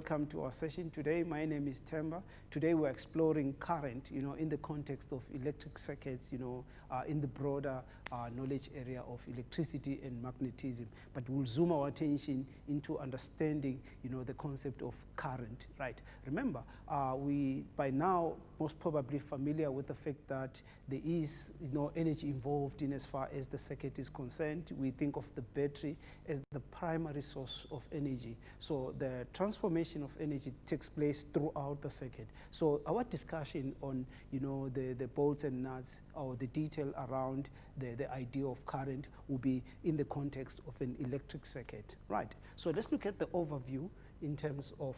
welcome to our session today. My name is Temba. Today we're exploring current, in the context of electric circuits, in the broader knowledge area of electricity and magnetism. But we'll zoom our attention into understanding, the concept of current, right? Remember, we by now most probably familiar with the fact that there is, energy involved in as far as the circuit is concerned. We think of the battery as the primary source of energy. So the transformation of energy takes place throughout the circuit. So our discussion on, the bolts and nuts or the detail around the idea of current will be in the context of an electric circuit, right? So let's look at the overview in terms of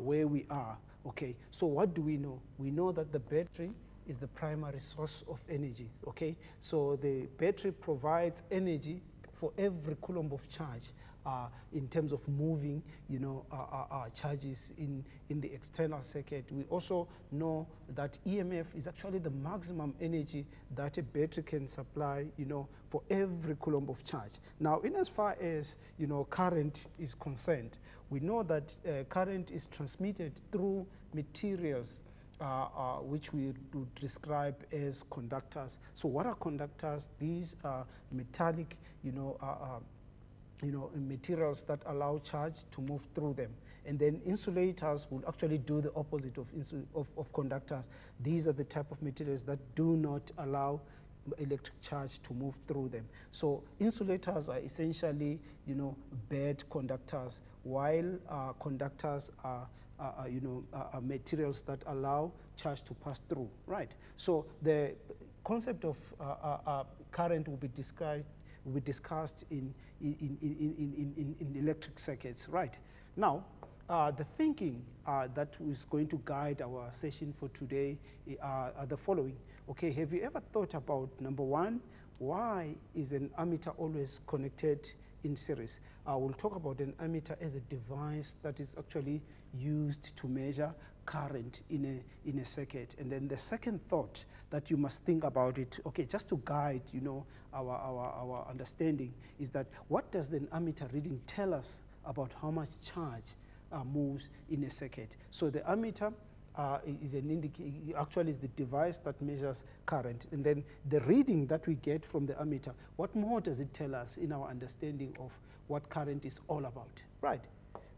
where we are. Okay, so what do we know? We know that the battery is the primary source of energy, okay? So the battery provides energy for every coulomb of charge in terms of moving, charges in the external circuit. We also know that EMF is actually the maximum energy that a battery can supply, for every coulomb of charge. Now, in as far as, current is concerned, we know that current is transmitted through materials which we would describe as conductors. So what are conductors? These are metallic, materials that allow charge to move through them. And then insulators will actually do the opposite of conductors. These are the type of materials that do not allow electric charge to move through them. So insulators are essentially, bad conductors, while conductors are materials that allow charge to pass through, right? So the concept of current will be discussed in electric circuits, right? Now, the thinking that is going to guide our session for today are the following. Okay, have you ever thought about, number one, why is an ammeter always connected in series? We'll talk about an ammeter as a device that is actually used to measure current in a circuit. And then the second thought that you must think about it, okay, just to guide, our understanding, is that what does the ammeter reading tell us about how much charge moves in a circuit? So the ammeter is actually is the device that measures current, and then the reading that we get from the ammeter, what more does it tell us in our understanding of what current is all about, right?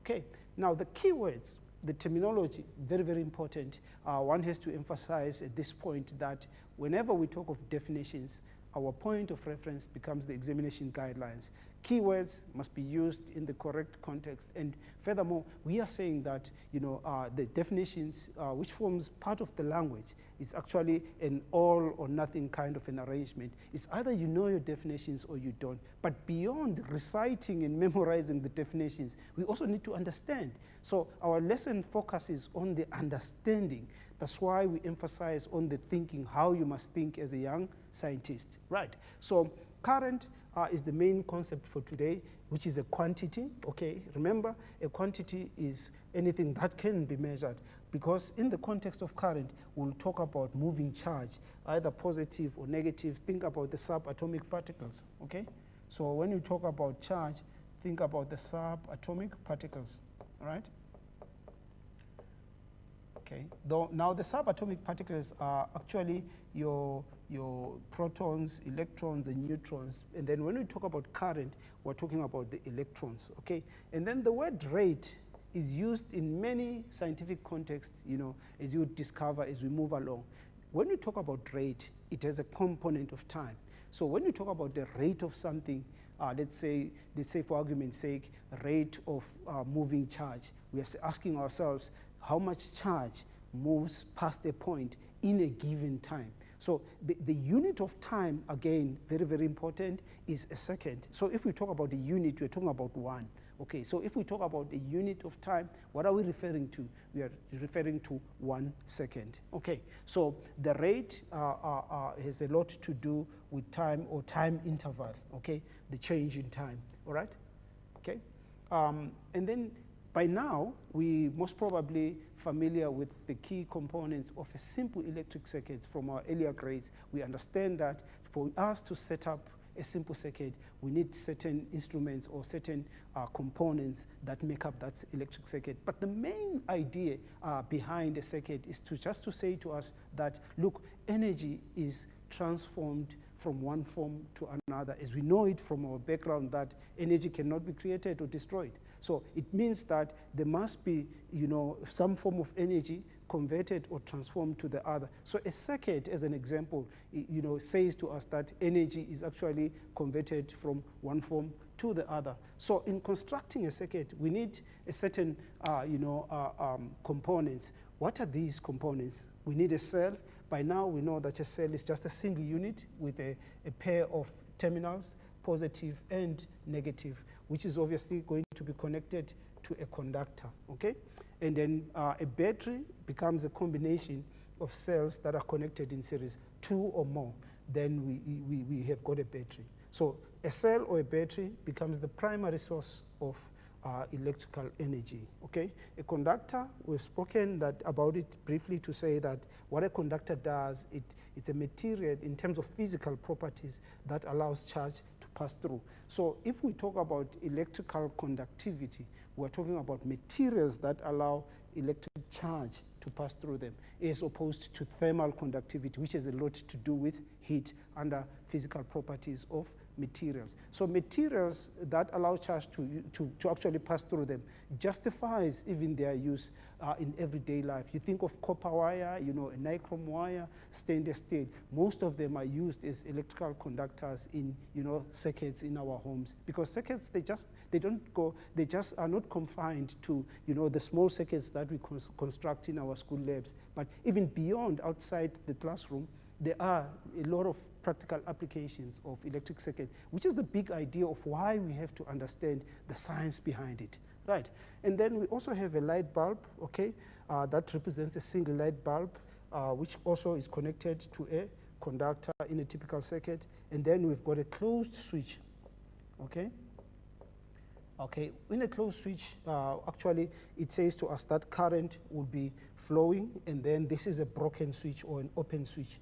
Okay, now the keywords, the terminology, very, very important. One has to emphasize at this point that whenever we talk of definitions, our point of reference becomes the examination guidelines. Keywords must be used in the correct context. And furthermore, we are saying that, the definitions, which forms part of the language, is actually an all or nothing kind of an arrangement. It's either you know your definitions or you don't. But beyond reciting and memorizing the definitions, we also need to understand. So our lesson focuses on the understanding. That's why we emphasize on the thinking, how you must think as a young scientist, right? So current is the main concept for today, which is a quantity, okay? Remember, a quantity is anything that can be measured, because in the context of current, we'll talk about moving charge, either positive or negative. Think about the subatomic particles, okay? So when you talk about charge, think about the subatomic particles, all right? Okay. Now the subatomic particles are actually your protons, electrons, and neutrons. And then when we talk about current, we're talking about the electrons, okay? And then the word rate is used in many scientific contexts, as you discover as we move along. When we talk about rate, it has a component of time. So when we talk about the rate of something, let's say for argument's sake, rate of moving charge, we are asking ourselves, how much charge moves past a point in a given time. So the unit of time, again, very, very important, is a second. So if we talk about a unit, we're talking about one. Okay, so if we talk about a unit of time, what are we referring to? We are referring to 1 second. Okay, so the rate has a lot to do with time or time interval, okay? The change in time, all right? Okay, and then by now, we most probably familiar with the key components of a simple electric circuit from our earlier grades. We understand that for us to set up a simple circuit, we need certain instruments or certain components that make up that electric circuit. But the main idea behind a circuit is just to say to us that, look, energy is transformed from one form to another, as we know it from our background, that energy cannot be created or destroyed. So it means that there must be, some form of energy converted or transformed to the other. So a circuit, as an example, says to us that energy is actually converted from one form to the other. So in constructing a circuit, we need a certain, components. What are these components? We need a cell. By now, we know that a cell is just a single unit with a pair of terminals, positive and negative, which is obviously going to be connected to a conductor, okay? And then a battery becomes a combination of cells that are connected in series, 2 or more. Then we have got a battery. So a cell or a battery becomes the primary source of electrical energy, okay? A conductor, we've spoken about it briefly to say that what a conductor does, it's a material in terms of physical properties that allows charge to pass through. So if we talk about electrical conductivity, we're talking about materials that allow electric charge to pass through them, as opposed to thermal conductivity, which has a lot to do with heat under physical properties of materials. So materials that allow charge to actually pass through them justifies even their use in everyday life. You think of copper wire, a nichrome wire, stainless steel. Most of them are used as electrical conductors in, circuits in our homes, because circuits, they just are not confined to, the small circuits that we construct in our school labs, but even beyond, outside the classroom, there are a lot of practical applications of electric circuit, which is the big idea of why we have to understand the science behind it, right? And then we also have a light bulb, okay, that represents a single light bulb, which also is connected to a conductor in a typical circuit. And then we've got a closed switch, okay? Okay, in a closed switch, actually, it says to us that current will be flowing, and then this is a broken switch or an open switch.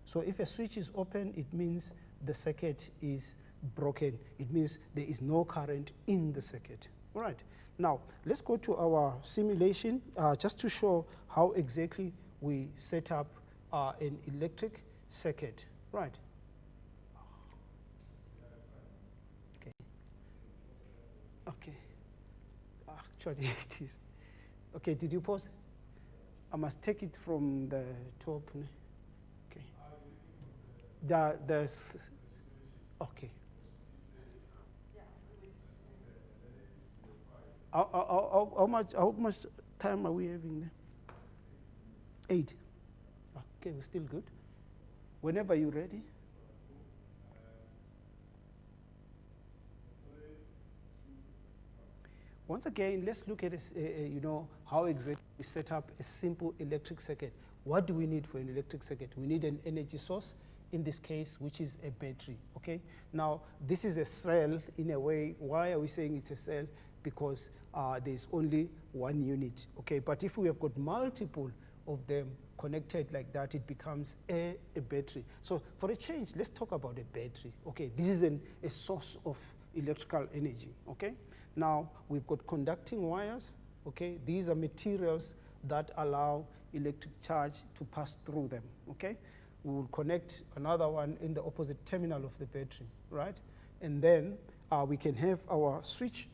So if a switch is open, it means the circuit is broken. It means there is no current in the circuit. All right. Now, let's go to our simulation just to show how exactly we set up an electric circuit. Right. Okay. Okay. Actually, it is. Okay, did you pause? I must take it from the top. Okay. Okay. How much time are we having there? 8. Okay, we're still good. Whenever you're ready. Once again, let's look at this, how exactly we set up a simple electric circuit. What do we need for an electric circuit? We need an energy source, in this case, which is a battery, okay? Now, this is a cell in a way. Why are we saying it's a cell? Because there's only one unit, okay? But if we have got multiple of them connected like that, it becomes a battery. So for a change, let's talk about a battery, okay? This is a source of electrical energy, okay? Now, we've got conducting wires, okay? These are materials that allow electric charge to pass through them, okay? We will connect another one in the opposite terminal of the battery, right? And then we can have our switch.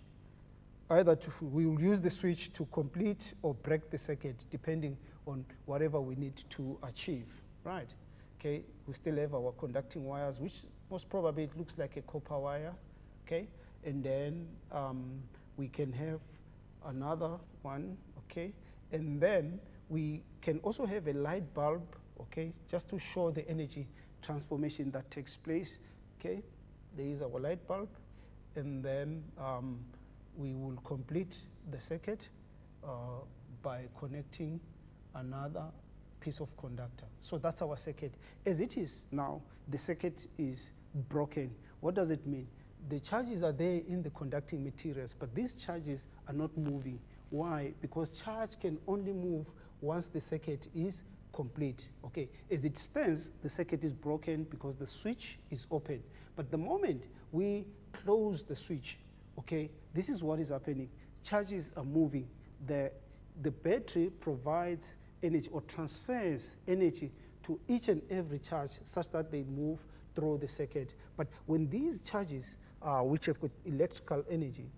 We will use the switch to complete or break the circuit, depending on whatever we need to achieve, right? Okay, we still have our conducting wires, which most probably it looks like a copper wire, okay? And then we can have another one, okay? And then we can also have a light bulb, okay, just to show the energy transformation that takes place, okay? There is our light bulb, and then we will complete the circuit by connecting another piece of conductor. So that's our circuit. As it is now, the circuit is broken. What does it mean? The charges are there in the conducting materials, but these charges are not moving. Why? Because charge can only move once the circuit is complete. Okay, as it stands, the circuit is broken because the switch is open. But the moment we close the switch, okay, this is what is happening. Charges are moving. The battery provides energy or transfers energy to each and every charge such that they move through the circuit. But when these charges, which have got electrical energy,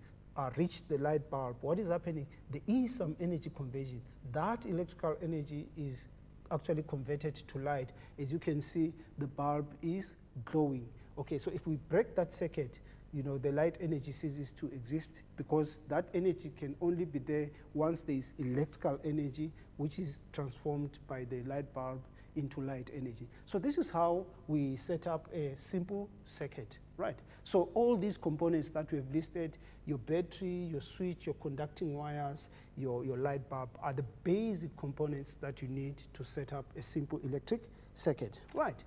reach the light bulb, what is happening? There is some energy conversion. That electrical energy is actually converted to light. As you can see, the bulb is glowing. Okay, so if we break that circuit, you know, the light energy ceases to exist because that energy can only be there once there is electrical energy, which is transformed by the light bulb into light energy. So this is how we set up a simple circuit, right? So all these components that we have listed, your battery, your switch, your conducting wires, your light bulb, are the basic components that you need to set up a simple electric circuit, right?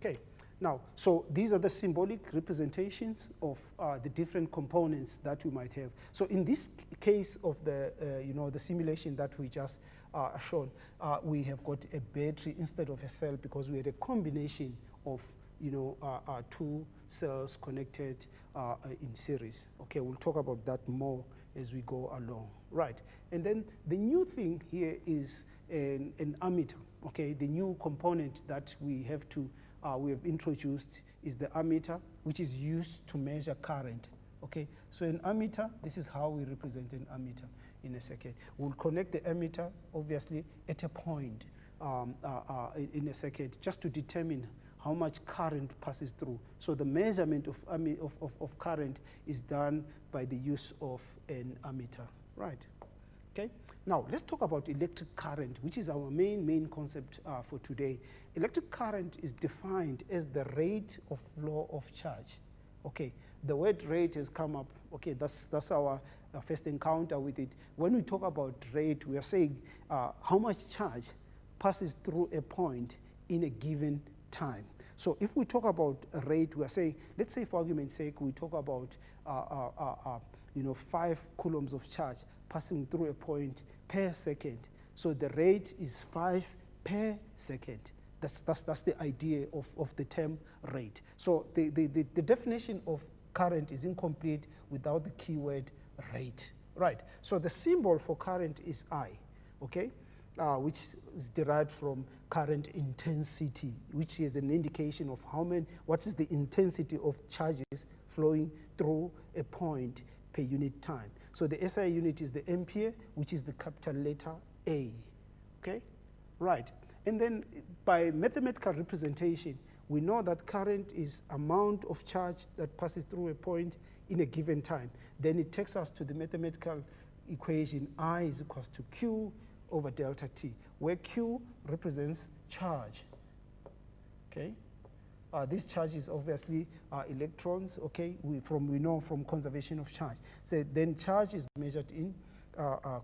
Okay. Now, so these are the symbolic representations of the different components that we might have. So in this case of the, you know, the simulation that we just shown, we have got a battery instead of a cell because we had a combination of, you know, two cells connected in series. Okay, we'll talk about that more as we go along, right? And then the new thing here is an ammeter. Okay, the new component that we have introduced is the ammeter, which is used to measure current. Okay, so an ammeter, this is how we represent an ammeter in a circuit. We'll connect the ammeter, obviously, at a point in a circuit just to determine how much current passes through. So the measurement of current is done by the use of an ammeter, right? Okay. Now, let's talk about electric current, which is our main concept for today. Electric current is defined as the rate of flow of charge. Okay, the word rate has come up. Okay, that's our first encounter with it. When we talk about rate, we are saying how much charge passes through a point in a given time. So if we talk about a rate, we are saying, let's say for argument's sake, we talk about 5 coulombs of charge passing through a point per second. So the rate is 5 per second. That's the idea of the term rate. So the definition of current is incomplete without the keyword rate, right? So the symbol for current is I, okay, which is derived from current intensity, which is an indication of what is the intensity of charges flowing through a point per unit time. So the SI unit is the ampere, which is the capital letter A, okay? Right, and then by mathematical representation, we know that current is amount of charge that passes through a point in a given time. Then it takes us to the mathematical equation I is equals to Q over delta T, where Q represents charge, okay? This charge is obviously electrons, okay? We know from conservation of charge. So then charge is measured in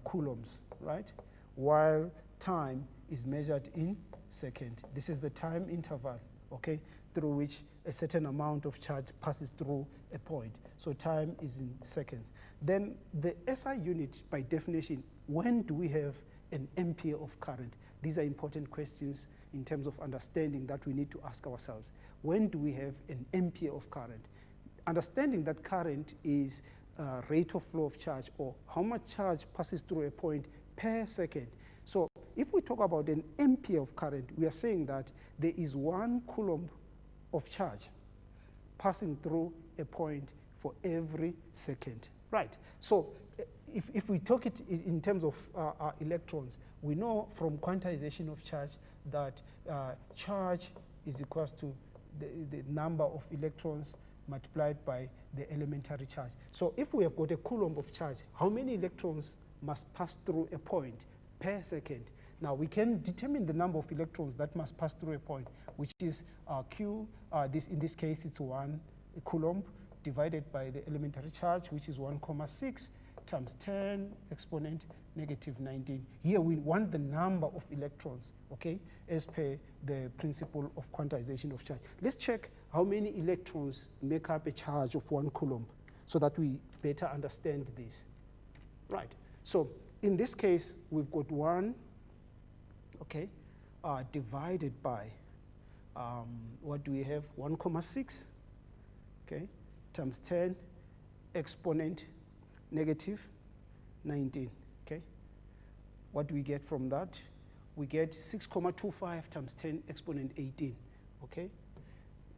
coulombs, right? While time is measured in second. This is the time interval, okay, through which a certain amount of charge passes through a point. So time is in seconds. Then the SI unit, by definition, when do we have an ampere of current? These are important questions in terms of understanding that we need to ask ourselves. When do we have an ampere of current? Understanding that current is rate of flow of charge, or how much charge passes through a point per second. So if we talk about an ampere of current, we are saying that there is 1 coulomb of charge passing through a point for every second, right? So if we talk it in terms of electrons, we know from quantization of charge that charge is equals to the number of electrons multiplied by the elementary charge. So if we have got a coulomb of charge, how many electrons must pass through a point per second? Now we can determine the number of electrons that must pass through a point, which is Q, in this case it's 1 coulomb divided by the elementary charge, which is 1,6 times 10 exponent negative 19. Here we want the number of electrons, okay, as per the principle of quantization of charge. Let's check how many electrons make up a charge of 1 coulomb so that we better understand this. Right, so in this case, we've got 1, okay, divided by, what do we have, 1,6, okay, times 10 exponent negative 19, okay? What do we get from that? We get 6,25 times 10 exponent 18, okay?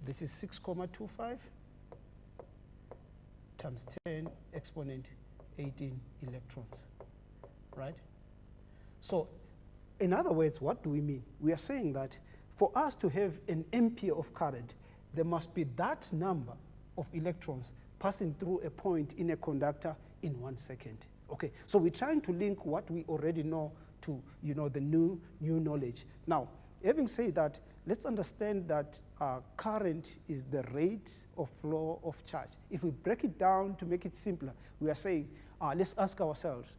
This is 6,25 times 10 exponent 18 electrons, right? So in other words, what do we mean? We are saying that for us to have an ampere of current, there must be that number of electrons passing through a point in a conductor in 1 second. Okay, so we're trying to link what we already know to, the new knowledge. Now, having said that, let's understand that current is the rate of flow of charge. If we break it down to make it simpler, we are saying, let's ask ourselves,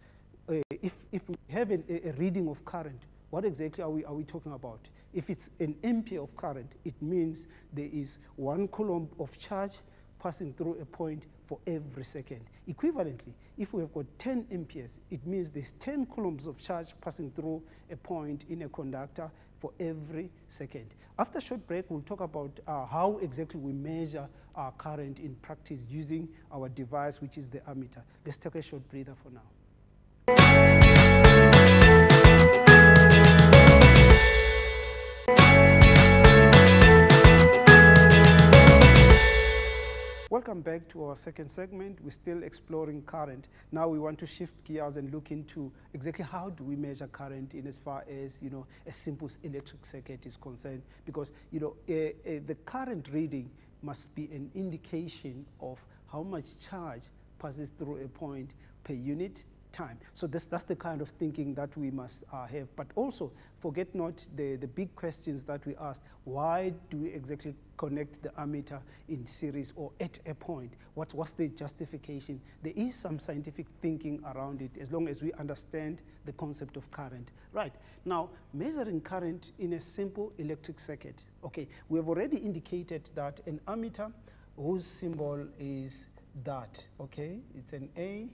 if we have a reading of current, what exactly are we talking about? If it's an ampere of current, it means there is 1 coulomb of charge passing through a point for every second. Equivalently, if we have got 10 amperes, it means there's 10 coulombs of charge passing through a point in a conductor for every second. After a short break, we'll talk about how exactly we measure current in practice using our device, which is the ammeter. Let's take a short breather for now. Welcome back to our second segment. We're still exploring current. Now we want to shift gears and look into exactly how do we measure current in as far as, a simple electric circuit is concerned. Because, the current reading must be an indication of how much charge passes through a point per unit time. So that's the kind of thinking that we must have. But also, forget not the big questions that we asked. Why do we exactly connect the ammeter in series or at a point? What's the justification? There is some scientific thinking around it as long as we understand the concept of current. Right, now measuring current in a simple electric circuit. Okay, we have already indicated that an ammeter whose symbol is that, okay, it's an A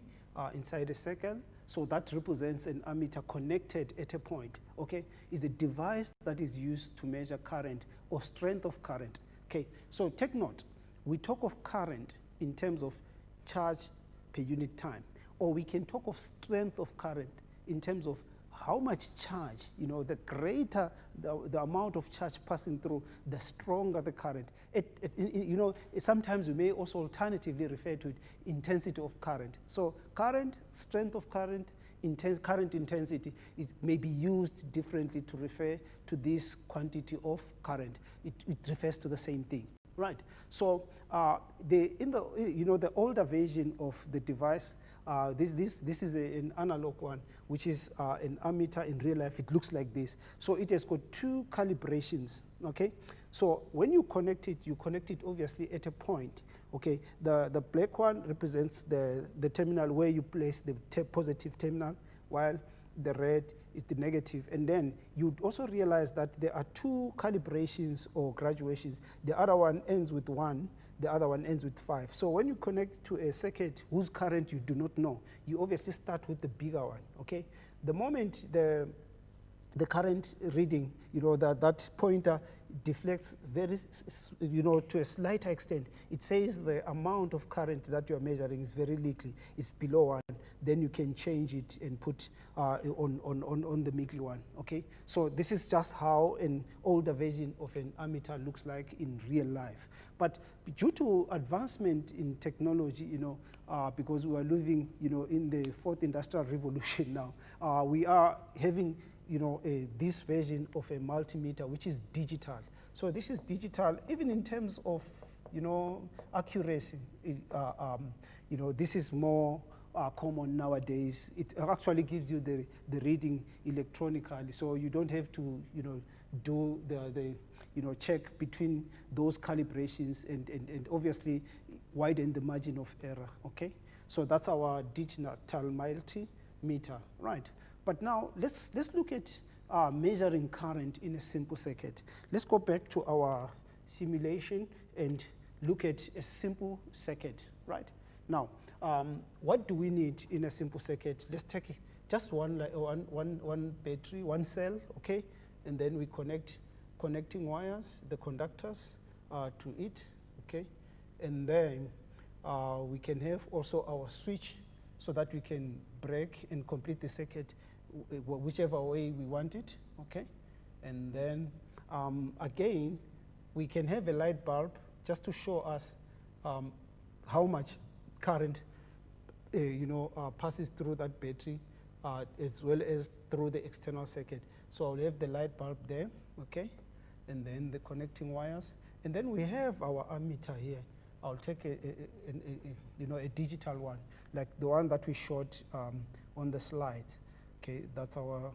inside a circle, so that represents an ammeter connected at a point, okay, is a device that is used to measure current or strength of current. Okay, so take note, we talk of current in terms of charge per unit time, or we can talk of strength of current in terms of how much charge, the greater the amount of charge passing through, the stronger the current. Sometimes we may also alternatively refer to it intensity of current. So current, strength of current, current intensity, it may be used differently to refer to this quantity of current. It refers to the same thing, right? So the older version of the device, this is an analog one, which is an ammeter. In real life, it looks like this. So it has got 2 calibrations, okay? So when you connect it obviously at a point, okay? The black one represents the terminal where you place the positive terminal, while the red is the negative. And then you'd also realize that there are 2 calibrations or graduations. The other one ends with 1, the other one ends with 5. So when you connect to a circuit whose current you do not know, you obviously start with the bigger one, okay? The moment the current reading, that pointer deflects very, to a slighter extent. It says the amount of current that you're measuring is very little. It's below 1. Then you can change it and put on the middle one, okay? So this is just how an older version of an ammeter looks like in real life. But due to advancement in technology, because we are living, in the 4th industrial revolution now, we are having this version of a multimeter, which is digital. So this is digital, even in terms of, accuracy. This is more common nowadays. It actually gives you the reading electronically, so you don't have to, do the check between those calibrations and obviously widen the margin of error, okay? So that's our digital multimeter, right? But now let's look at measuring current in a simple circuit. Let's go back to our simulation and look at a simple circuit, right? Now, what do we need in a simple circuit? Let's take just one battery, one cell, okay? and then we connecting wires, the conductors to it, okay? And then we can have also our switch so that we can break and complete the circuit whichever way we want it, okay? And then again, we can have a light bulb just to show us how much current passes through that battery as well as through the external circuit. So I'll have the light bulb there, okay? And then the connecting wires. And then we have our ammeter here. I'll take a digital one, like the one that we showed on the slide. Okay, that's our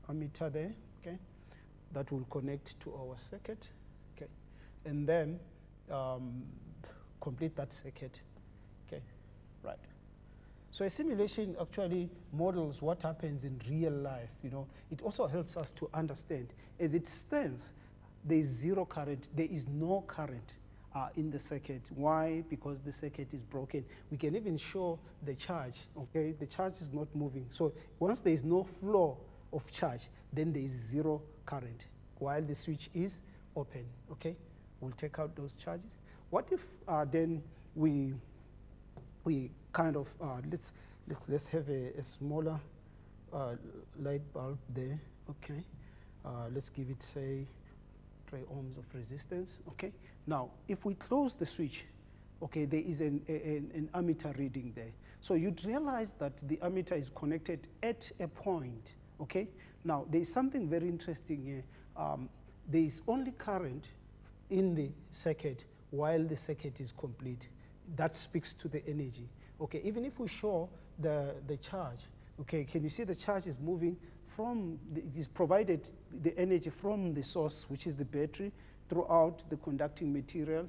ammeter there, okay? That will connect to our circuit, okay? And then complete that circuit, okay? Right. So a simulation actually models what happens in real life, you know. It also helps us to understand, as it stands, there is zero current, there is no current in the circuit. Why? Because the circuit is broken. We can even show the charge, okay? The charge is not moving. So once there is no flow of charge, then there is zero current while the switch is open, okay? We'll take out those charges. What if then we kind of, let's have a smaller light bulb there, okay? Let's give it, say, 3 ohms of resistance, okay? Now, if we close the switch, okay, there is an ammeter reading there. So you'd realize that the ammeter is connected at a point, okay? Now, there is something very interesting here. There is only current in the circuit while the circuit is complete. That speaks to the energy, okay? Even if we show the charge, okay, can you see the charge is moving from, it is provided the energy from the source, which is the battery, throughout the conducting material.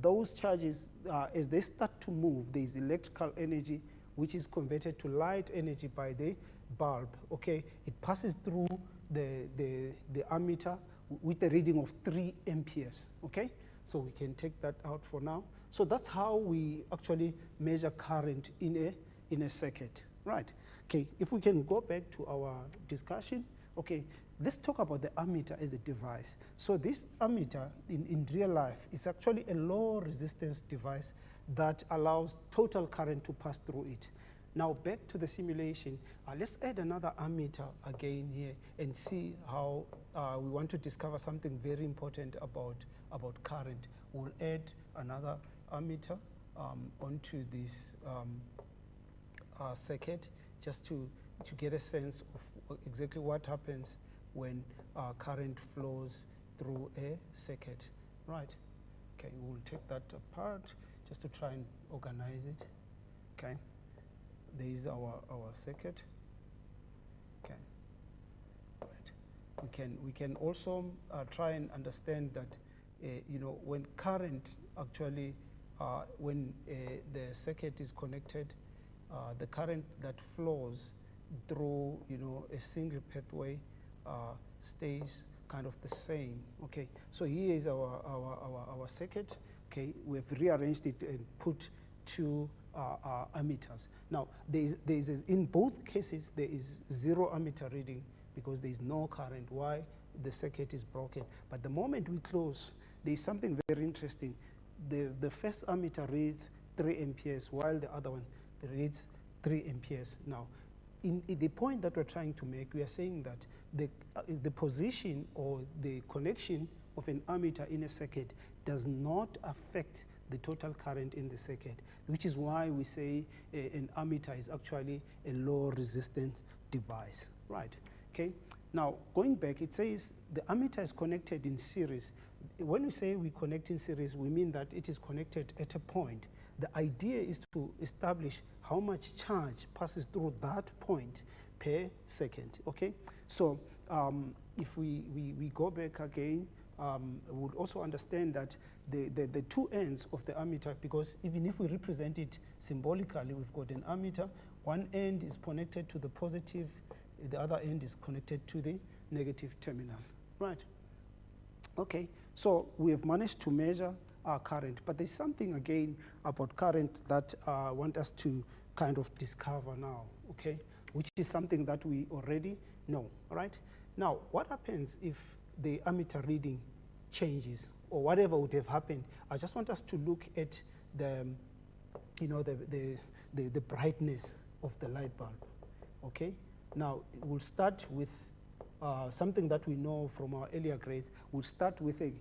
Those charges, as they start to move, there is electrical energy which is converted to light energy by the bulb, okay? It passes through the ammeter with a reading of 3 amperes, okay? So we can take that out for now. So that's how we actually measure current in a circuit, right? Okay, if we can go back to our discussion, okay, let's talk about the ammeter as a device. So this ammeter in real life is actually a low resistance device that allows total current to pass through it. Now back to the simulation, let's add another ammeter again here and see how we want to discover something very important about current. We'll add another ammeter onto this circuit just to get a sense of exactly what happens when current flows through a circuit, right? Okay, we'll take that apart just to try and organize it, okay? There is our circuit, okay, right. We can also try and understand that, you know, when current actually, when the circuit is connected, the current that flows through, you know, a single pathway stays kind of the same, okay? So here is our circuit, okay? We've rearranged it and put 2 ammeters. Now, in both cases, there is 0 ammeter reading because there is no current. Why? The circuit is broken. But the moment we close, there is something very interesting. The first ammeter reads 3 amperes, while the other one reads 3 amperes. Now, in the point that we're trying to make, we are saying that the position or the connection of an ammeter in a circuit does not affect the total current in the circuit, which is why we say an ammeter is actually a low resistance device, right? Okay. Now, going back, it says the ammeter is connected in series. When we say we connect in series, we mean that it is connected at a point. The idea is to establish how much charge passes through that point per second, okay? So if we go back again, we would also understand that the 2 ends of the ammeter, because even if we represent it symbolically, we've got an ammeter, one end is connected to the positive, the other end is connected to the negative terminal, right? Okay, so we have managed to measure our current, but there's something again about current that I want us to kind of discover now, okay? Which is something that we already know, right? Now, what happens if the ammeter reading changes or whatever would have happened, I just want us to look at the, the brightness of the light bulb, okay? Now, we'll start with something that we know from our earlier grades. We'll start with a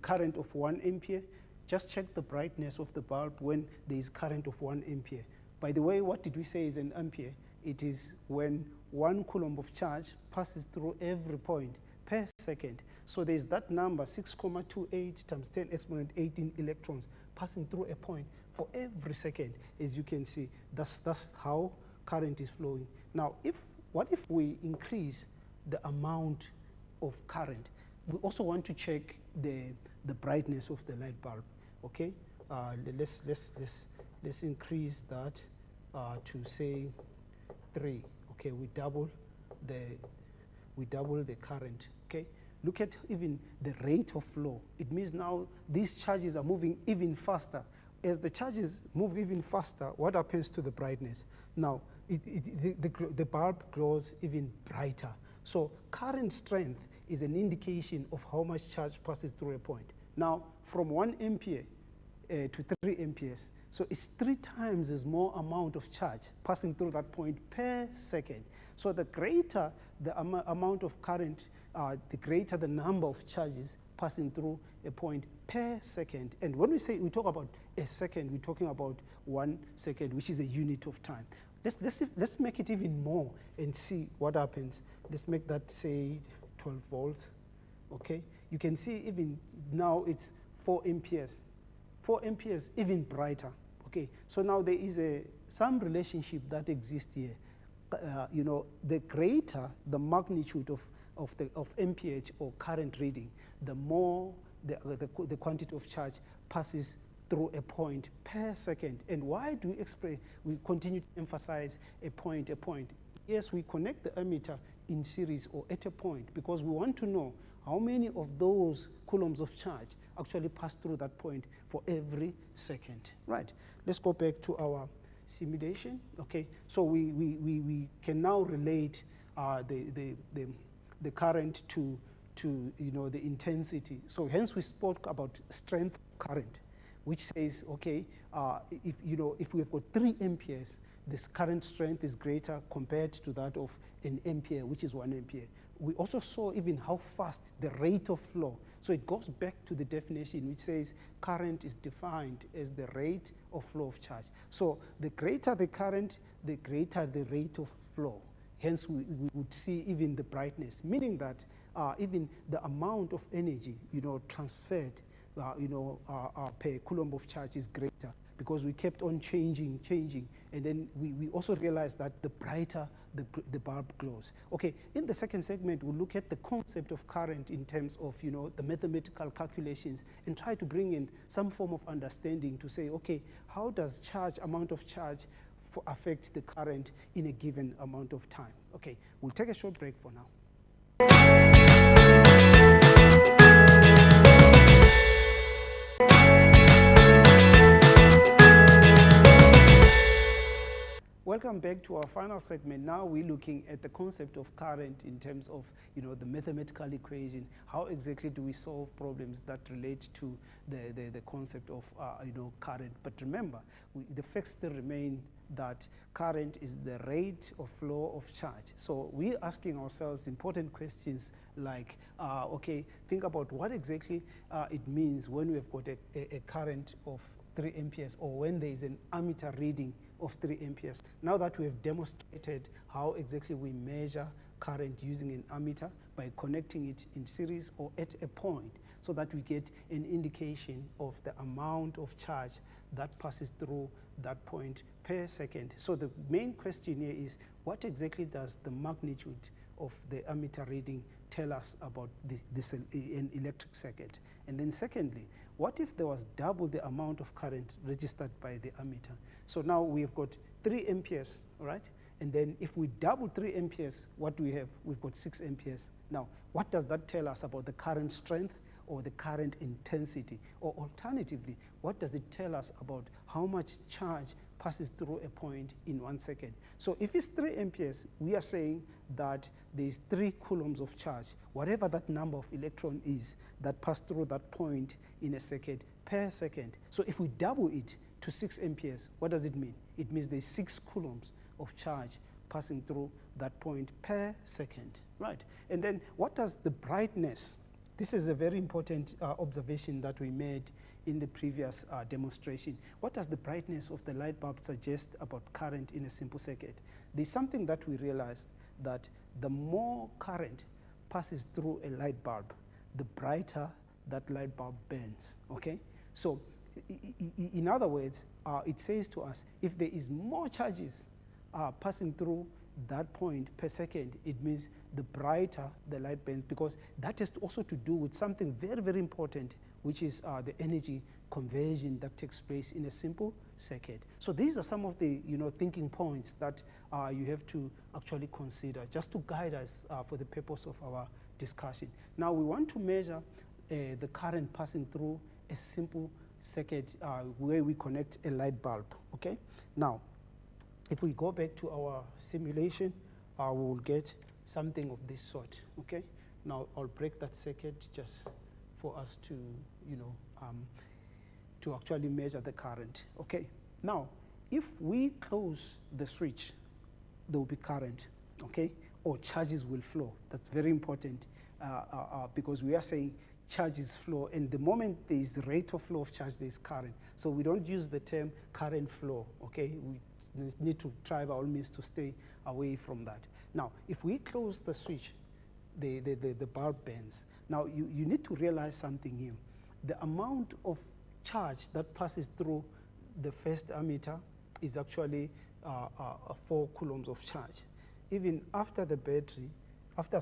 current of 1 ampere. Just check the brightness of the bulb when there is current of 1 ampere. By the way, what did we say is an ampere? It is when 1 coulomb of charge passes through every point per second. So there's that number, 6.28 times 10 exponent 18 electrons passing through a point for every second. As you can see, that's how current is flowing. Now, what if we increase the amount of current? We also want to check the brightness of the light bulb. Okay, let's increase that to say 3. Okay, we double the current. Okay, look at even the rate of flow. It means now these charges are moving even faster. As the charges move even faster, what happens to the brightness? Now, the bulb glows even brighter. So current strength is an indication of how much charge passes through a point. Now, from 1 ampere to 3 amperes, so it's 3 times as more amount of charge passing through that point per second. So the greater the amount of current, the greater the number of charges passing through a point per second. And when we talk about a second, we're talking about 1 second, which is a unit of time. Let's make it even more and see what happens. Let's make that, say, 12 volts. Okay, you can see even now it's 4 amperes. 4 amperes, even brighter. Okay, so now there is some relationship that exists here. The greater the magnitude of amperage or current reading, the more the quantity of charge passes through a point per second. And why do we continue to emphasize a point? Yes, we connect the ammeter in series or at a point because we want to know how many of those coulombs of charge actually pass through that point for every second. Right, let's go back to our simulation. Okay, so we can now relate the current to the intensity. So hence we spoke about strength of current, which says, okay, if we've got 3 amperes, this current strength is greater compared to that of an ampere, which is 1 ampere. We also saw even how fast the rate of flow. So it goes back to the definition, which says current is defined as the rate of flow of charge. So the greater the current, the greater the rate of flow. Hence, we would see even the brightness, meaning that even the amount of energy, transferred, per coulomb of charge is greater because we kept on changing, and then we also realized that the brighter the bulb glows. Okay, in the second segment, we'll look at the concept of current in terms of, the mathematical calculations and try to bring in some form of understanding to say, okay, how does amount of charge affect the current in a given amount of time? Okay, we'll take a short break for now. Welcome back to our final segment. Now we're looking at the concept of current in terms of, the mathematical equation. How exactly do we solve problems that relate to the concept of, current? But remember, the facts still remain that current is the rate of flow of charge. So we're asking ourselves important questions like, okay, think about what exactly it means when we've got a current of 3 amperes or when there is an ammeter reading of 3 amperes. Now that we have demonstrated how exactly we measure current using an ammeter by connecting it in series or at a point so that we get an indication of the amount of charge that passes through that point per second. So the main question here is, what exactly does the magnitude of the ammeter reading tell us about an electric circuit? And then secondly, what if there was double the amount of current registered by the ammeter? So now we've got 3 amperes, right? And then if we double 3 amperes, what do we have? We've got 6 amperes. Now, what does that tell us about the current strength or the current intensity? Or alternatively, what does it tell us about how much charge passes through a point in 1 second. So if it's 3 amperes, we are saying that there's 3 coulombs of charge, whatever that number of electron is that pass through that point in a second per second. So if we double it to 6 amperes, what does it mean? It means there's 6 coulombs of charge passing through that point per second, right? And then what does the brightness, this is a very important observation that we made in the previous demonstration. What does the brightness of the light bulb suggest about current in a simple circuit? There's something that we realized, that the more current passes through a light bulb, the brighter that light bulb burns, okay? So in other words, it says to us, if there is more charges passing through that point per second, it means the brighter the light burns, because that has also to do with something very, very important, which is the energy conversion that takes place in a simple circuit. So these are some of the thinking points that you have to actually consider, just to guide us for the purpose of our discussion. Now we want to measure the current passing through a simple circuit where we connect a light bulb, okay? Now, if we go back to our simulation, we will get something of this sort, okay? Now, I'll break that circuit just for us to, to actually measure the current, okay? Now, if we close the switch, there will be current, okay? Or charges will flow. That's very important because we are saying charges flow, and the moment there is rate of flow of charge, there is current. So we don't use the term current flow, okay? We need to try by all means to stay away from that. Now, if we close the switch, the bulb burns. Now, you need to realize something here. The amount of charge that passes through the first ammeter is actually 4 coulombs of charge. Even after the battery, after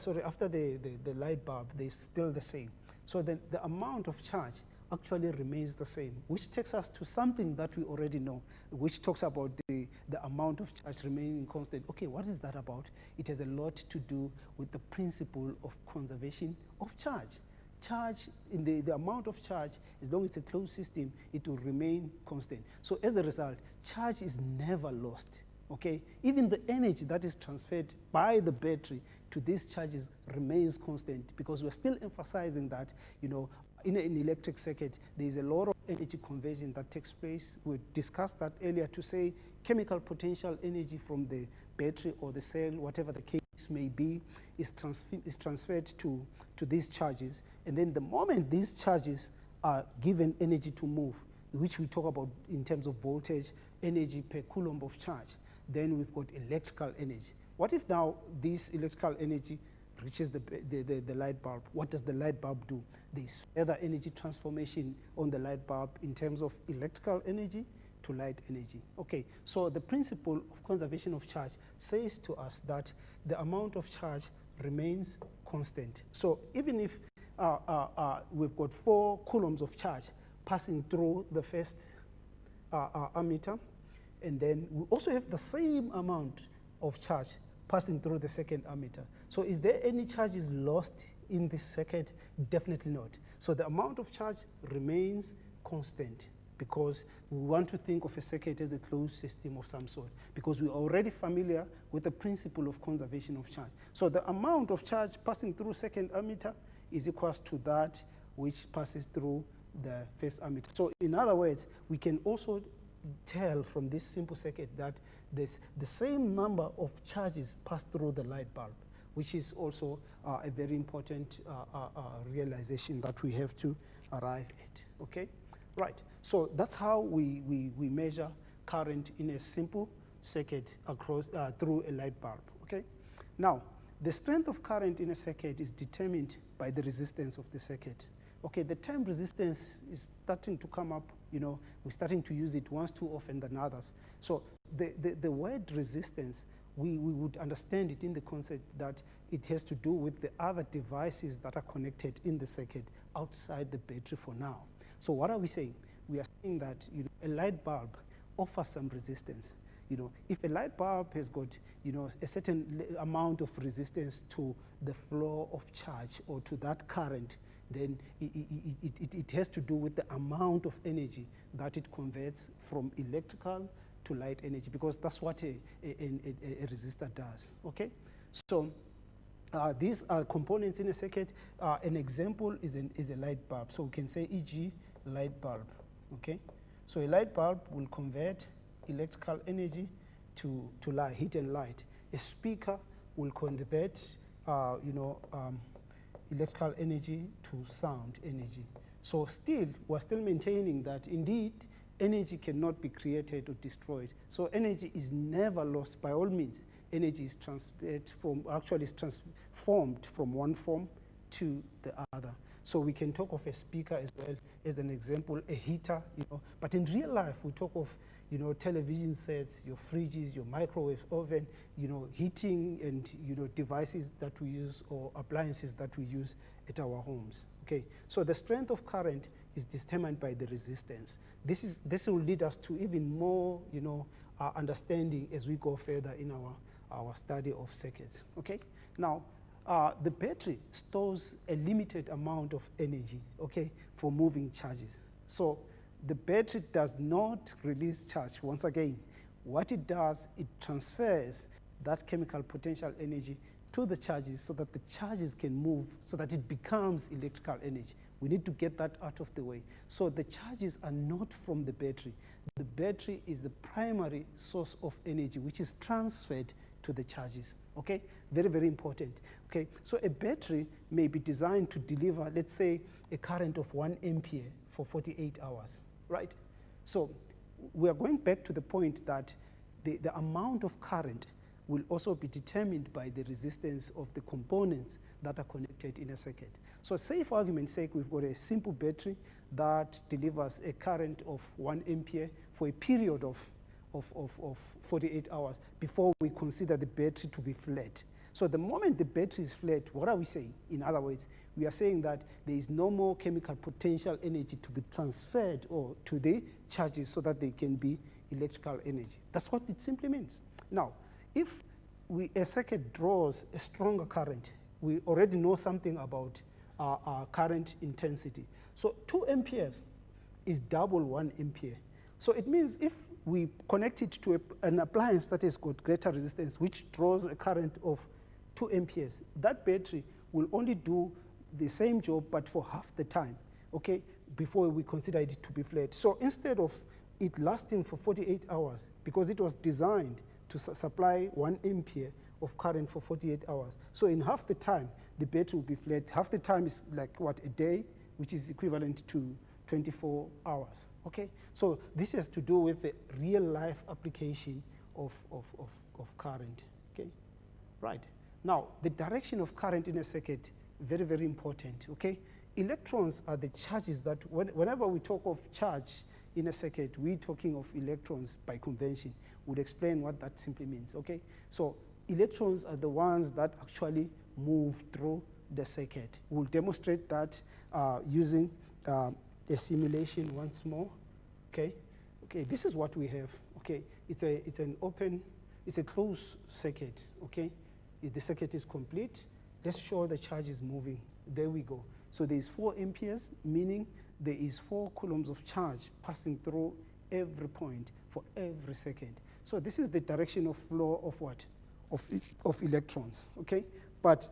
the light bulb, they're still the same. So then the amount of charge actually remains the same, which takes us to something that we already know, which talks about the amount of charge remaining constant. Okay, what is that about? It has a lot to do with the principle of conservation of charge. Charge, in the amount of charge, as long as it's a closed system, it will remain constant. So as a result, charge is never lost, okay? Even the energy that is transferred by the battery to these charges remains constant, because we're still emphasizing that, in an electric circuit, there's a lot of energy conversion that takes place. We discussed that earlier to say chemical potential energy from the battery or the cell, whatever the case may be, is transferred to these charges. And then the moment these charges are given energy to move, which we talk about in terms of voltage, energy per coulomb of charge, then we've got electrical energy. What if now this electrical energy reaches the light bulb? What does the light bulb do? There's further energy transformation on the light bulb in terms of electrical energy to light energy. Okay, so the principle of conservation of charge says to us that the amount of charge remains constant. So even if we've got 4 coulombs of charge passing through the first ammeter, and then we also have the same amount of charge passing through the second ammeter. So is there any charges lost in this circuit? Definitely not. So the amount of charge remains constant, because we want to think of a circuit as a closed system of some sort, because we're already familiar with the principle of conservation of charge. So the amount of charge passing through second ammeter is equals to that which passes through the first ammeter. So in other words, we can also tell from this simple circuit that there's the same number of charges pass through the light bulb, which is also a very important realization that we have to arrive at, okay? Right, so that's how we measure current in a simple circuit across through a light bulb, okay? Now, the strength of current in a circuit is determined by the resistance of the circuit. Okay, the term resistance is starting to come up, we're starting to use it once too often than others. So the word resistance, we would understand it in the concept that it has to do with the other devices that are connected in the circuit outside the battery for now. So what are we saying? We are saying that a light bulb offers some resistance. If a light bulb has got a certain amount of resistance to the flow of charge or to that current, then it has to do with the amount of energy that it converts from electrical to light energy, because that's what a resistor does, okay? So these are components in a circuit. An example is a light bulb. So we can say, e.g., light bulb, okay? So a light bulb will convert electrical energy to light, heat and light. A speaker will convert, electrical energy to sound energy. So we're still maintaining that indeed energy cannot be created or destroyed. So energy is never lost. By all means, energy is transformed from one form to the other. So we can talk of a speaker as well as an example, a heater, But in real life, we talk of, television sets, your fridges, your microwave oven, heating and, devices that we use or appliances that we use at our homes, okay? So the strength of current is determined by the resistance. This will lead us to even more, understanding as we go further in our study of circuits, okay? Now, the battery stores a limited amount of energy, okay, for moving charges. So the battery does not release charge. Once again, what it does, it transfers that chemical potential energy to the charges so that the charges can move, so that it becomes electrical energy. We need to get that out of the way. So the charges are not from the battery. The battery is the primary source of energy, which is transferred to the charges, okay? Very, very important, okay? So a battery may be designed to deliver, let's say, a current of 1 ampere for 48 hours, right? So we are going back to the point that the amount of current will also be determined by the resistance of the components that are connected in a circuit. So say, for argument's sake, we've got a simple battery that delivers a current of 1 ampere for a period of 48 hours before we consider the battery to be flat. So the moment the battery is flat, what are we saying? In other words, we are saying that there is no more chemical potential energy to be transferred or to the charges so that they can be electrical energy. That's what it simply means. Now, if a circuit draws a stronger current, we already know something about current intensity. So 2 amperes is double 1 ampere. So it means if we connect it to an appliance that has got greater resistance, which draws a current of 2 amperes, that battery will only do the same job, but for half the time, okay, before we consider it to be flat. So instead of it lasting for 48 hours, because it was designed to supply 1 ampere of current for 48 hours. So in half the time, the battery will be flat. Half the time is like, what, a day, which is equivalent to 24 hours, okay? So this has to do with the real-life application of current, okay? Right. Now, the direction of current in a circuit, very, very important, okay? Electrons are the charges that, whenever we talk of charge in a circuit, we're talking of electrons by convention. We'll explain what that simply means, okay? So electrons are the ones that actually move through the circuit. We'll demonstrate that using a simulation once more, okay? Okay, this is what we have, okay? It's a closed circuit, okay? If the circuit is complete, let's show the charge is moving. There we go. So there is 4 amperes, meaning there is 4 coulombs of charge passing through every point for every second. So this is the direction of flow of what? Of electrons, okay? But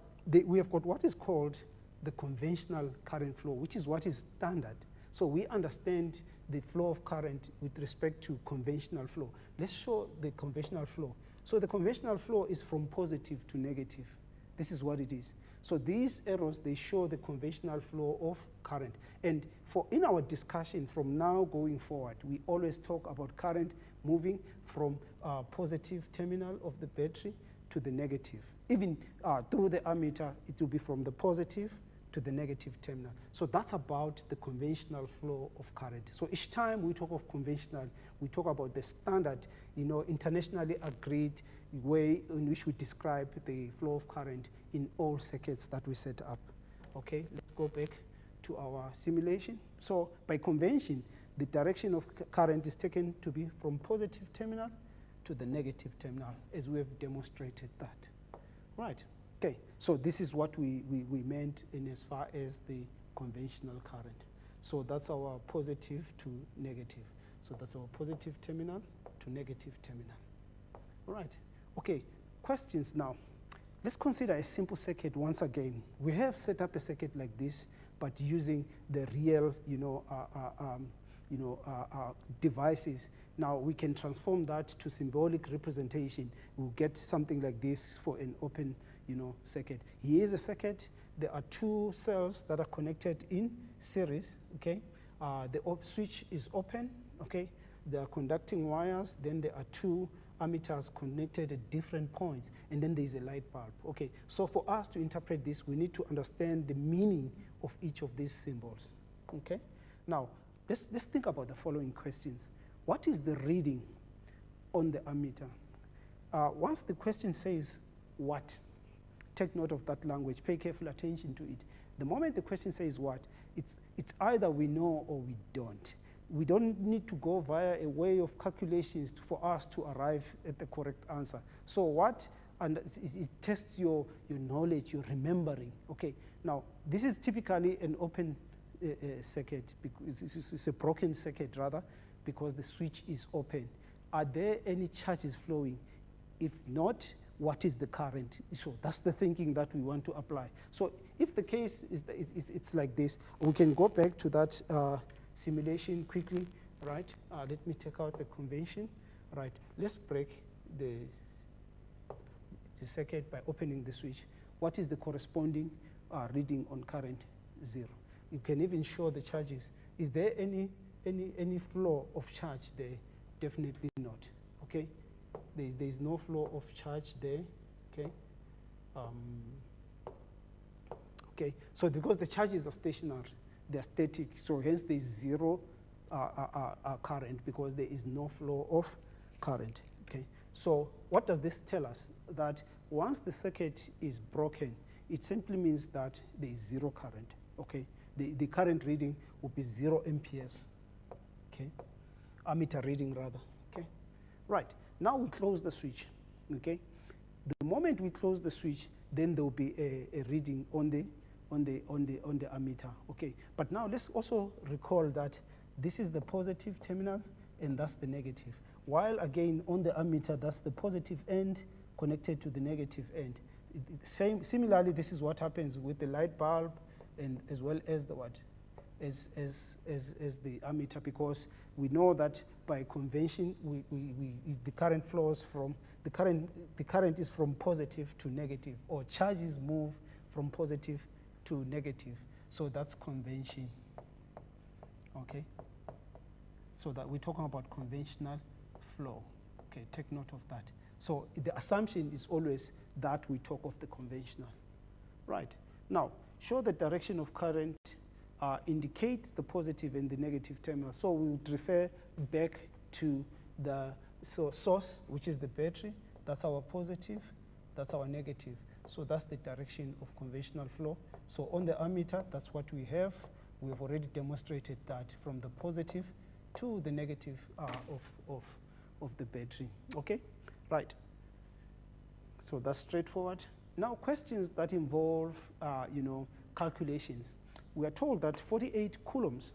we have got what is called the conventional current flow, which is what is standard. So we understand the flow of current with respect to conventional flow. Let's show the conventional flow. So the conventional flow is from positive to negative. This is what it is. So these arrows, they show the conventional flow of current. And in our discussion from now going forward, we always talk about current moving from positive terminal of the battery to the negative. Even through the ammeter, it will be from the positive to the negative terminal. So that's about the conventional flow of current. So each time we talk of conventional, we talk about the standard, internationally agreed way in which we describe the flow of current in all circuits that we set up. Okay, let's go back to our simulation. So by convention, the direction of current is taken to be from positive terminal to the negative terminal, as we have demonstrated that. Right. Okay, so this is what we meant in as far as the conventional current. So that's our positive to negative. So that's our positive terminal, to negative terminal. All right. Okay. Questions now. Let's consider a simple circuit once again. We have set up a circuit like this, but using the real, devices. Now we can transform that to symbolic representation. We'll get something like this for an open, circuit. Here is a circuit. There are two cells that are connected in series. Okay, the switch is open. Okay, there are conducting wires. Then there are two ammeters connected at different points, and then there is a light bulb. Okay, so for us to interpret this, we need to understand the meaning of each of these symbols. Okay, now let's think about the following questions. What is the reading on the ammeter? Once the question says what, take note of that language, pay careful attention to it. The moment the question says what, it's either we know or we don't. We don't need to go via a way of calculations for us to arrive at the correct answer. So what, and it tests your knowledge, your remembering. Okay, now this is typically an open circuit, because it's a broken circuit rather, because the switch is open. Are there any charges flowing? If not, what is the current? So that's the thinking that we want to apply. So if the case is that it's like this, we can go back to that simulation quickly, right? Let me take out the convention, right? Let's break the circuit by opening the switch. What is the corresponding reading on current? 0. You can even show the charges. Is there any flow of charge there? Definitely not. Okay, there is no flow of charge there. Okay. Okay. So because the charges are stationary, they are static. So hence there is 0 current because there is no flow of current. Okay. So what does this tell us? That once the circuit is broken, it simply means that there is 0 current. Okay. The current reading will be 0 amperes. Okay. Ammeter reading rather. Okay. Right. Now we close the switch. Okay. The moment we close the switch, then there will be a reading on the ammeter. Okay. But now let's also recall that this is the positive terminal and that's the negative. While again on the ammeter, that's the positive end connected to the negative end. Similarly, this is what happens with the light bulb and as well as the what? As the ammeter, because we know that by convention the current flows from the current is from positive to negative, or charges move from positive to negative. So that's convention. Okay. So that we're talking about conventional flow. Okay, take note of that. So the assumption is always that we talk of the conventional. Right. Now, show the direction of current, indicate the positive and the negative terminal. So we would refer back to the source, which is the battery. That's our positive, that's our negative. So that's the direction of conventional flow. So on the ammeter, that's what we have. We have already demonstrated that from the positive to the negative of the battery. Okay, right. So that's straightforward. Now questions that involve, calculations. We are told that 48 coulombs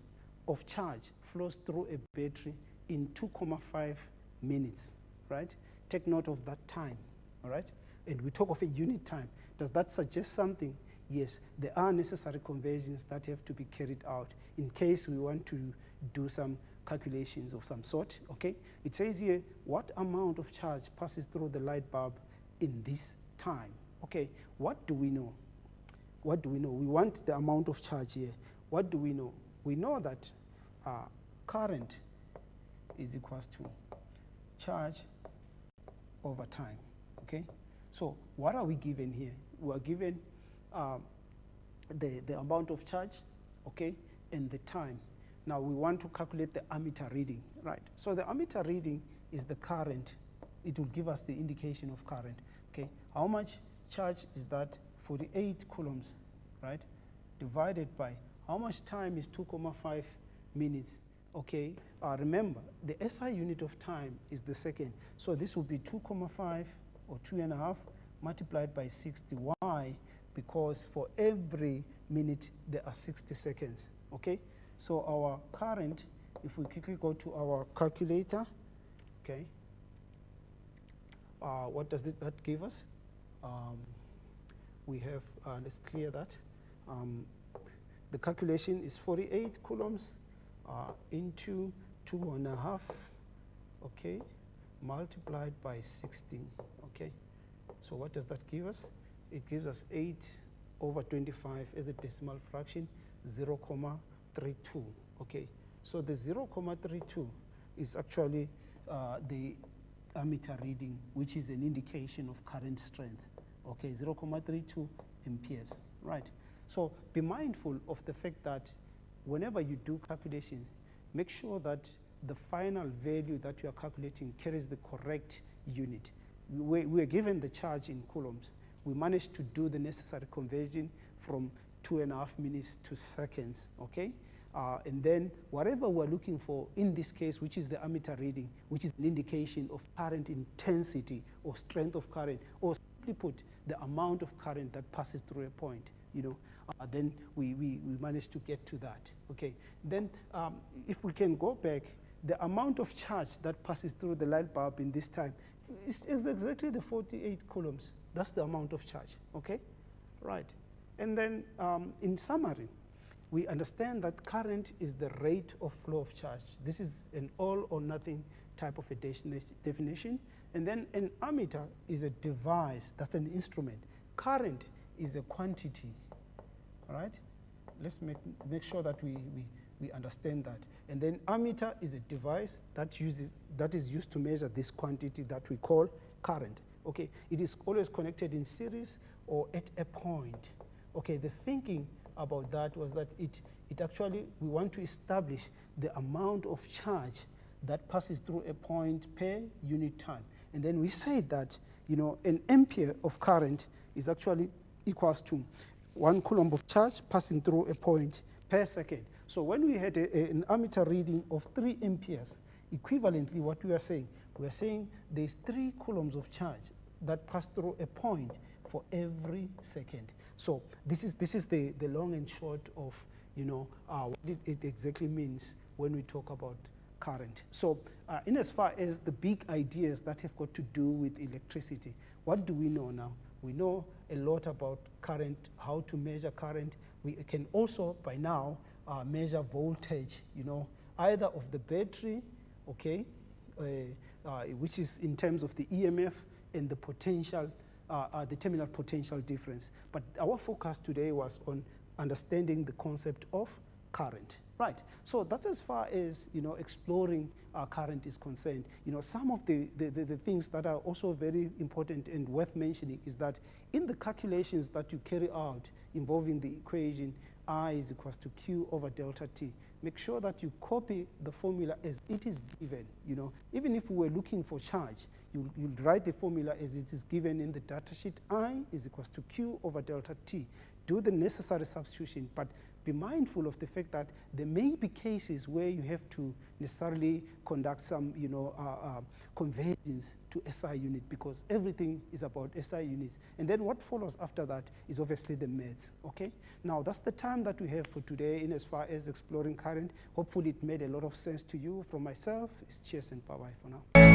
of charge flows through a battery in 2.5 minutes, right? Take note of that time, all right? And we talk of a unit time. Does that suggest something? Yes, there are necessary conversions that have to be carried out in case we want to do some calculations of some sort, okay? It says here, what amount of charge passes through the light bulb in this time? Okay, what do we know? What do we know? We want the amount of charge here. What do we know? We know that current is equals to charge over time, okay? So what are we given here? We are given the amount of charge, okay, and the time. Now we want to calculate the ammeter reading, right? So the ammeter reading is the current. It will give us the indication of current, okay? How much charge is that? 48 coulombs, right? Divided by how much time is 2.5 minutes, okay? Remember, the SI unit of time is the second. So this will be 2.5 or 2.5 multiplied by 60. Why? Because for every minute there are 60 seconds, okay? So our current, if we quickly go to our calculator, okay, what does that give us? We have, let's clear that. The calculation is 48 coulombs into 2.5, okay, multiplied by 60, okay. So what does that give us? It gives us 8/25 as a decimal fraction, 0.32, okay. So the 0.32 is actually the ammeter reading, which is an indication of current strength, okay, 0.32 amperes, right? So be mindful of the fact that whenever you do calculations, make sure that the final value that you are calculating carries the correct unit. We are given the charge in coulombs. We managed to do the necessary conversion from 2.5 minutes to seconds, okay? And then whatever we're looking for in this case, which is the ammeter reading, which is an indication of current intensity or strength of current, or simply put, the amount of current that passes through a point, you know, then we managed to get to that, okay? Then if we can go back, the amount of charge that passes through the light bulb in this time is exactly the 48 coulombs. That's the amount of charge, okay? Right. And then in summary, we understand that current is the rate of flow of charge. This is an all or nothing type of a definition. And then an ammeter is a device, that's an instrument. Current is a quantity, all right? Let's make sure that we understand that. And then ammeter is a device that is used to measure this quantity that we call current, okay? It is always connected in series or at a point. Okay, the thinking about that was that it actually, we want to establish the amount of charge that passes through a point per unit time. And then we say that, you know, an ampere of current is actually equals to 1 coulomb of charge passing through a point per second. So when we had an ammeter reading of 3 amperes, equivalently what we are saying there's 3 coulombs of charge that pass through a point for every second. So this is the long and short of, you know, what it exactly means when we talk about current. So in as far as the big ideas that have got to do with electricity, what do we know now? We know a lot about current, how to measure current. We can also by now measure voltage, you know, either of the battery, okay, which is in terms of the EMF and the potential, the terminal potential difference. But our focus today was on understanding the concept of current, right? So that's as far as, you know, exploring current is concerned. You know, some of the things that are also very important and worth mentioning is that in the calculations that you carry out involving the equation I is equals to Q over delta T, make sure that you copy the formula as it is given. You know, even if we were looking for charge, you'll write the formula as it is given in the data sheet. I is equals to Q over delta T. Do the necessary substitution, but be mindful of the fact that there may be cases where you have to necessarily conduct some, you know, conversions to SI unit, because everything is about SI units. And then what follows after that is obviously the maths, okay? Now, that's the time that we have for today in as far as exploring current. Hopefully it made a lot of sense to you. From myself, it's cheers and bye-bye for now.